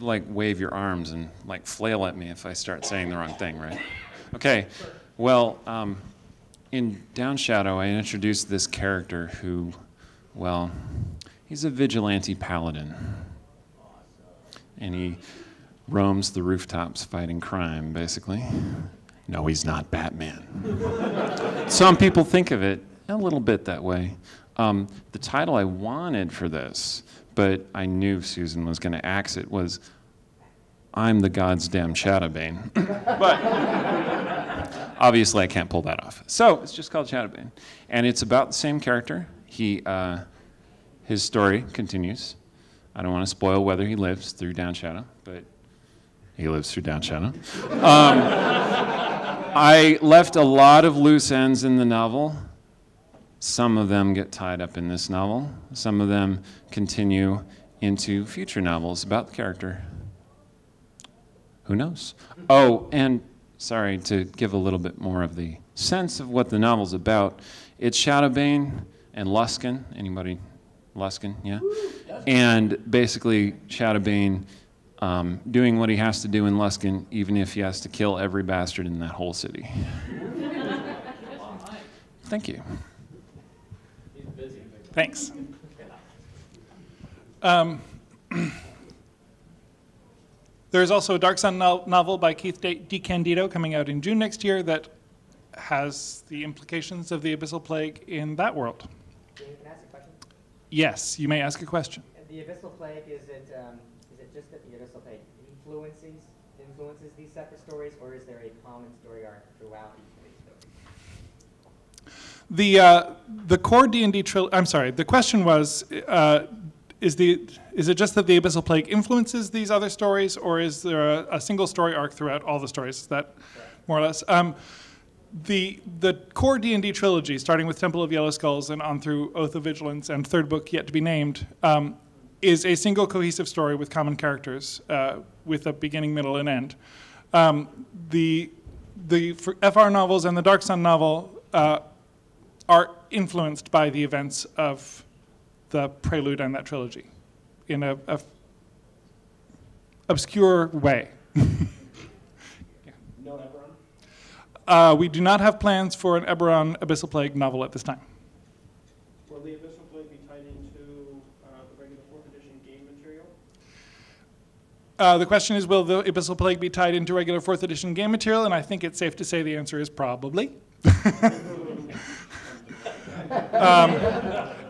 like wave your arms and like flail at me if I start saying the wrong thing, right? Okay. Well, in Down Shadow, I introduced this character who, well, he's a vigilante paladin. And he roams the rooftops fighting crime, basically. No, he's not Batman. Some people think of it a little bit that way. The title I wanted for this, but I knew Susan was going to axe it, was I'm the God's damn Shadowbane. But obviously I can't pull that off. So it's just called Shadowbane. And it's about the same character. His story continues. I don't want to spoil whether he lives through Down Shadow, but he lives through Down Shadow. I left a lot of loose ends in the novel. Some of them get tied up in this novel. Some of them continue into future novels about the character. Who knows? Oh, and sorry, to give a little bit more of the sense of what the novel's about, it's Shadowbane and Luskan. Anybody? Luskan, yeah? And basically Shadowbane doing what he has to do in Luskan, even if he has to kill every bastard in that whole city. Thank you. Thanks. There's also a Dark Sun novel by Keith DeCandido coming out in June next year that has the implications of the Abyssal Plague in that world. Can I ask a question? Yes, you may ask a question. The Abyssal Plague, is it just that the Abyssal Plague influences these separate stories, or is there a common story arc throughout each of these stories? The core D&D trilogy, I'm sorry, the question was, is it just that the Abyssal Plague influences these other stories, or is there a single story arc throughout all the stories? Is that more or less? The core D&D trilogy, starting with Temple of Yellow Skulls and on through Oath of Vigilance and third book yet to be named, is a single cohesive story with common characters, with a beginning, middle, and end. The FR novels and the Dark Sun novel are influenced by the events of the prelude and that trilogy in a obscure way. No Eberron? We do not have plans for an Eberron Abyssal Plague novel at this time. Will the Abyssal Plague be tied into the regular 4th edition game material? The question is, will the Abyssal Plague be tied into regular 4th edition game material? And I think it's safe to say the answer is probably.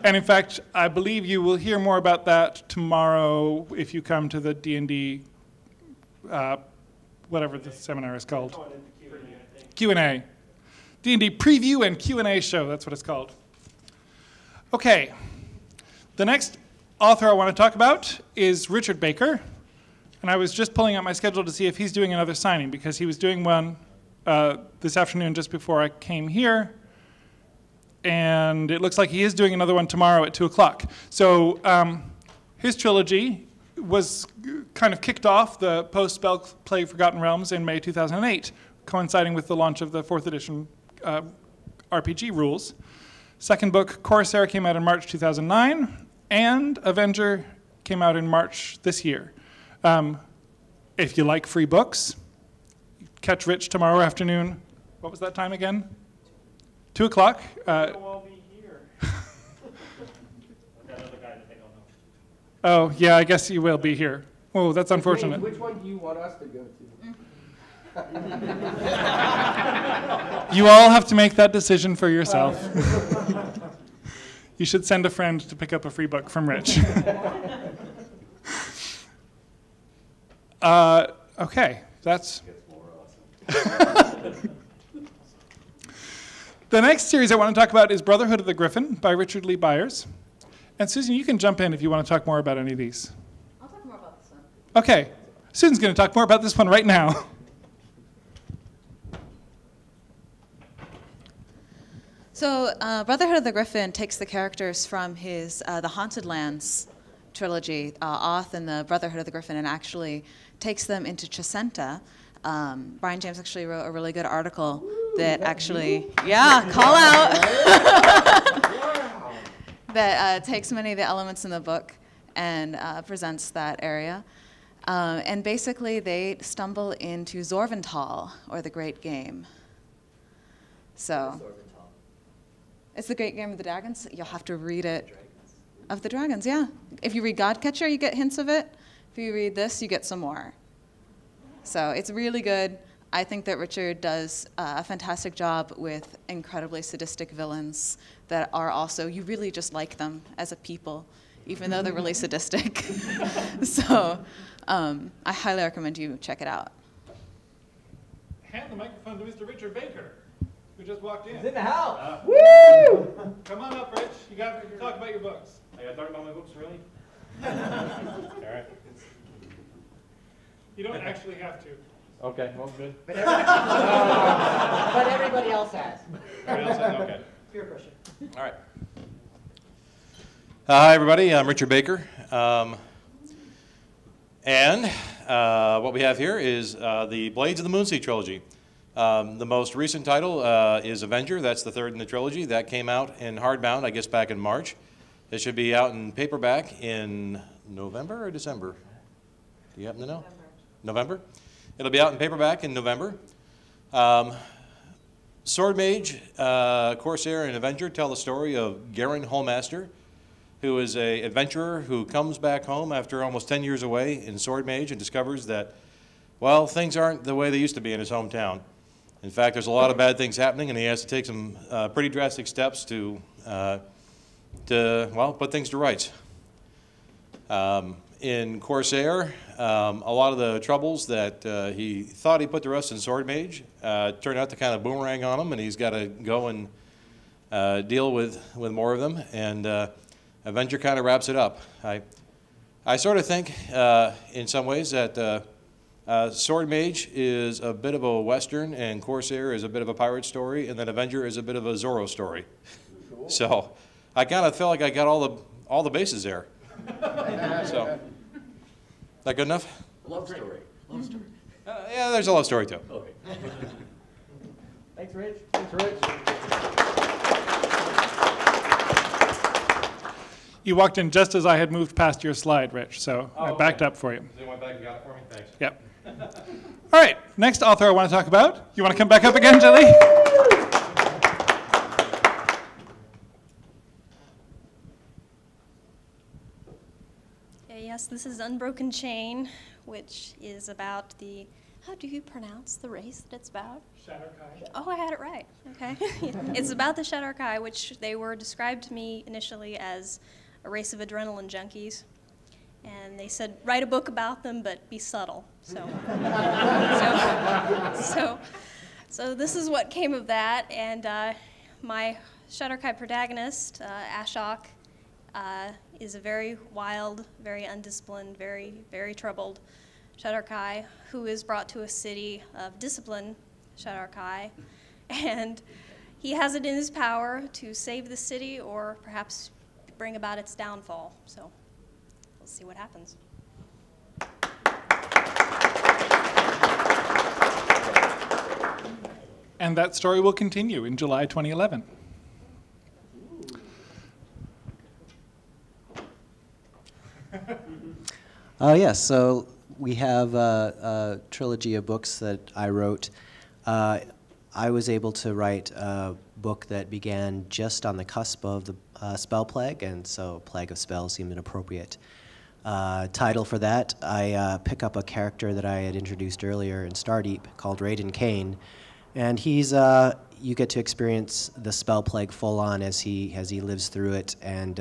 And in fact, I believe you will hear more about that tomorrow if you come to the D&D, whatever the seminar is called. Q&A. D&D preview and Q&A show, that's what it's called. Okay, the next author I want to talk about is Richard Baker. And I was just pulling out my schedule to see if he's doing another signing, because he was doing one this afternoon just before I came here. And it looks like he is doing another one tomorrow at 2 o'clock. So his trilogy was kind of kicked off the post-Spell Plague Forgotten Realms in May 2008, coinciding with the launch of the 4th edition RPG rules. Second book, Corsair, came out in March 2009, and Avenger came out in March this year. If you like free books, catch Rich tomorrow afternoon. What was that time again? 2 o'clock. I'll all be here. That other guy that they don't know. Oh, yeah, I guess you will be here. Oh, that's unfortunate. Which one do you want us to go to? You all have to make that decision for yourself. You should send a friend to pick up a free book from Rich. Okay, that's... The next series I want to talk about is Brotherhood of the Griffin by Richard Lee Byers. And Susan, you can jump in if you want to talk more about any of these. I'll talk more about this one. Okay, Susan's going to talk more about this one right now. So Brotherhood of the Griffin takes the characters from his The Haunted Lands trilogy, Oth and the Brotherhood of the Griffin, and actually takes them into Chesenta. Brian James actually wrote a really good article that actually, yeah, call out, that takes many of the elements in the book and presents that area. And basically, they stumble into Zorvental, or the Great Game. So, it's the Great Game of the Dragons. You'll have to read it. Of the Dragons, yeah. If you read Godcatcher, you get hints of it. If you read this, you get some more. So it's really good. I think that Richard does a fantastic job with incredibly sadistic villains that are also, you really just like them as a people, even though they're really sadistic. So I highly recommend you check it out. Hand the microphone to Mr. Richard Baker, who just walked in. He's in the house. Woo! Come on up, Rich. You got to talk about your books. I gotta talk about my books, really? All right. You don't actually have to. Okay, well, good. But everybody else has. Everybody else has, okay. Peer pressure. All right. Hi, everybody. I'm Richard Baker. And what we have here is the Blades of the Moonsea trilogy. The most recent title is Avenger. That's the third in the trilogy. That came out in hardbound, I guess, back in March. It should be out in paperback in November or December? Do you happen to know? November. It'll be out in paperback in November. Sword Mage, Corsair, and Avenger tell the story of Garen Holmaster, who is an adventurer who comes back home after almost 10 years away in Sword Mage and discovers that, well, things aren't the way they used to be in his hometown. In fact, there's a lot of bad things happening, and he has to take some pretty drastic steps to put things to rights. In Corsair, a lot of the troubles that he thought he put to rest in Sword Mage turned out to kind of boomerang on him, and he's got to go and deal with more of them. And Avenger kind of wraps it up. I sort of think, in some ways, that Sword Mage is a bit of a Western, and Corsair is a bit of a pirate story, and then Avenger is a bit of a Zorro story. Cool. So I kind of feel like I got all the bases there. So, that good enough? Love story. Love story. Yeah, there's a love story too. Okay. Thanks, Rich. Thanks, Rich. You walked in just as I had moved past your slide, Rich, so I backed up for you. They went back and got it for me? Thanks. Yep. All right, next author I want to talk about. You want to come back up again, Jelly? Yes, this is Unbroken Chain, which is about the, how do you pronounce the race that it's about? Shadowkai. Oh, I had it right. Okay. It's about the Shadowkai, which they were described to me initially as a race of adrenaline junkies. And they said, write a book about them, but be subtle. So this is what came of that. And my Shadowkai protagonist, Ashok, is a very wild, very undisciplined, very, very troubled Shadowkai who is brought to a city of disciplined Shadowkai, and he has it in his power to save the city or perhaps bring about its downfall. So let's see what happens. And that story will continue in July 2011. Yes, so we have a trilogy of books that I wrote. I was able to write a book that began just on the cusp of the spell plague, and so Plague of Spells seemed an appropriate title for that. I pick up a character that I had introduced earlier in Stardeep called Raiden Kane, and he's you get to experience the spell plague full on as he lives through it, and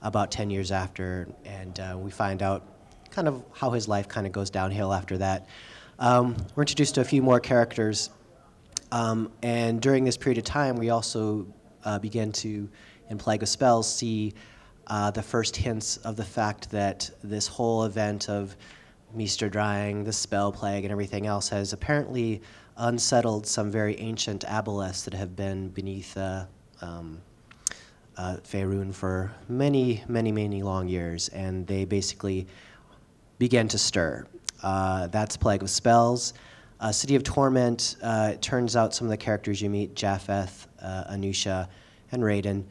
about 10 years after, and we find out kind of how his life kind of goes downhill after that. We're introduced to a few more characters, and during this period of time, we also begin to, in Plague of Spells, see the first hints of the fact that this whole event of Meester drying, the spell plague, and everything else has apparently unsettled some very ancient aboleths that have been beneath Faerun for many, many, many long years, and they basically began to stir. That's Plague of Spells. City of Torment, it turns out some of the characters you meet, Japheth, Anusha, and Raiden,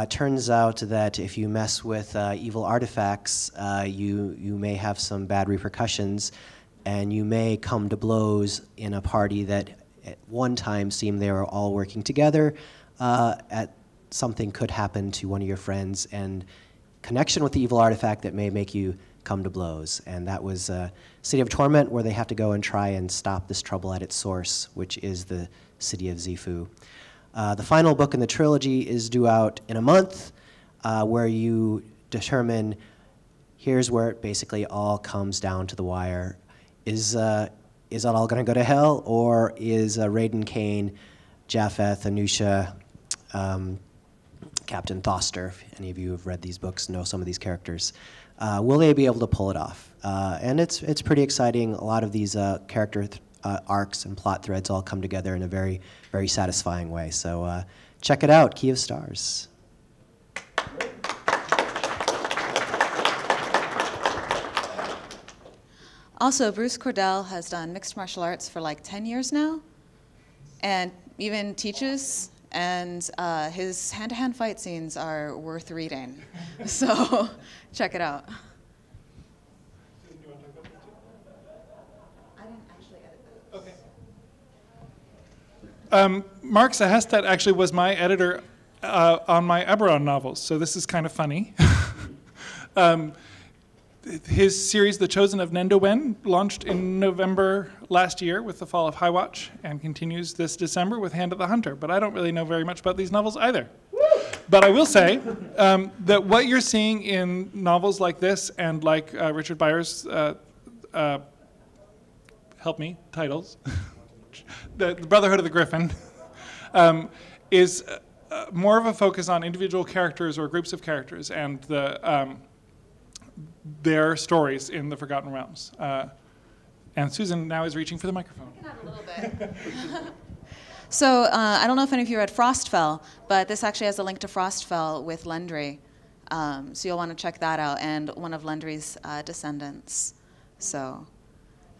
Turns out that if you mess with evil artifacts, you may have some bad repercussions, and you may come to blows in a party that at one time seemed they were all working together. Something could happen to one of your friends, and connection with the evil artifact that may make you come to blows. And that was City of Torment, where they have to go and try and stop this trouble at its source, which is the city of Zifu. The final book in the trilogy is due out in a month, where you determine, here's where it basically all comes down to the wire. Is it all going to go to hell, or is Raiden Kane, Japheth, Anusha, Captain Thoster, if any of you have read these books, know some of these characters, will they be able to pull it off? And it's pretty exciting. A lot of these character arcs and plot threads all come together in a very, very satisfying way. So check it out, Key of Stars. Also, Bruce Cordell has done mixed martial arts for like 10 years now, and even teaches, and his hand-to-hand fight scenes are worth reading. So check it out. Susan, do you want to talk about this too? I didn't actually edit those. Okay. Mark Sahestat actually was my editor on my Eberron novels, so this is kind of funny. His series, The Chosen of Nendowen, launched in November last year with The Fall of Highwatch, and continues this December with Hand of the Hunter. But I don't really know very much about these novels either. But I will say that what you're seeing in novels like this, and like Richard Byers' help me, titles, the Brotherhood of the Griffin, is more of a focus on individual characters or groups of characters, and their stories in the Forgotten Realms. And Susan now is reaching for the microphone. I can add a little bit. So I don't know if any of you read Frostfell, but this actually has a link to Frostfell with Lendry. So you'll want to check that out, and one of Lendry's descendants. So,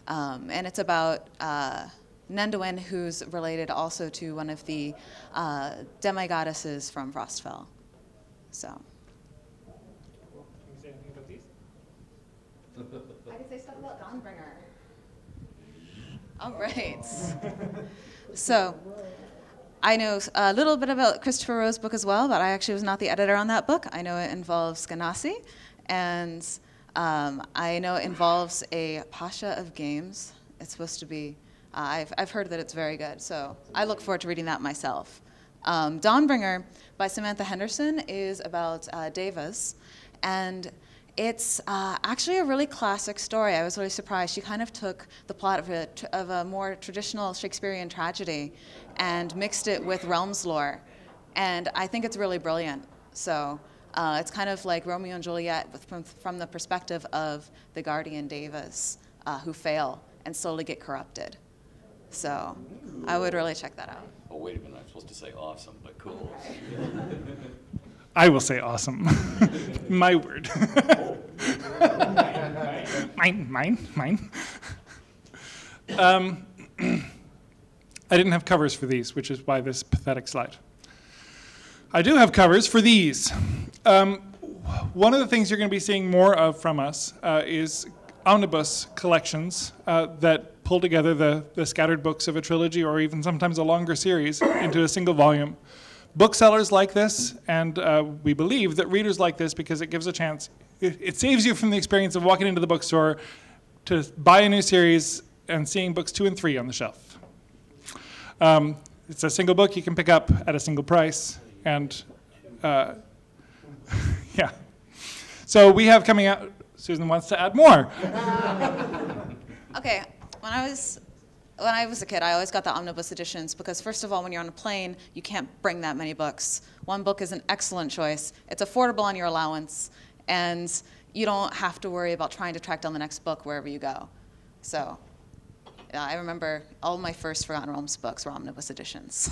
and it's about Nendowen, who's related also to one of the demigoddesses from Frostfell. So. I could say stuff about Dawnbringer. All right. So, I know a little bit about Christopher Rowe's book as well, but I actually was not the editor on that book. I know it involves Ganassi, and I know it involves a Pasha of games. It's supposed to be, I've heard that it's very good, so I look forward to reading that myself. Dawnbringer by Samantha Henderson is about Devas, and it's actually a really classic story. I was really surprised. She kind of took the plot of a more traditional Shakespearean tragedy and mixed it with Realms lore. And I think it's really brilliant. So it's kind of like Romeo and Juliet from the perspective of the guardian Devas who fail and slowly get corrupted. So I would really check that out. Oh, wait a minute. I'm supposed to say awesome, but cool. I will say awesome. My word. Mine. I didn't have covers for these, which is why this pathetic slide. I do have covers for these. One of the things you're going to be seeing more of from us is omnibus collections that pull together the scattered books of a trilogy, or even sometimes a longer series, into a single volume. Booksellers like this, and we believe that readers like this because it gives a chance. It saves you from the experience of walking into the bookstore to buy a new series and seeing books 2 and 3 on the shelf. It's a single book you can pick up at a single price, and yeah. So we have coming out. Susan wants to add more. Okay, when I was a kid, I always got the omnibus editions because, first of all, when you're on a plane, you can't bring that many books. One book is an excellent choice. It's affordable on your allowance, and you don't have to worry about trying to track down the next book wherever you go. So, yeah, I remember all my first Forgotten Realms books were omnibus editions.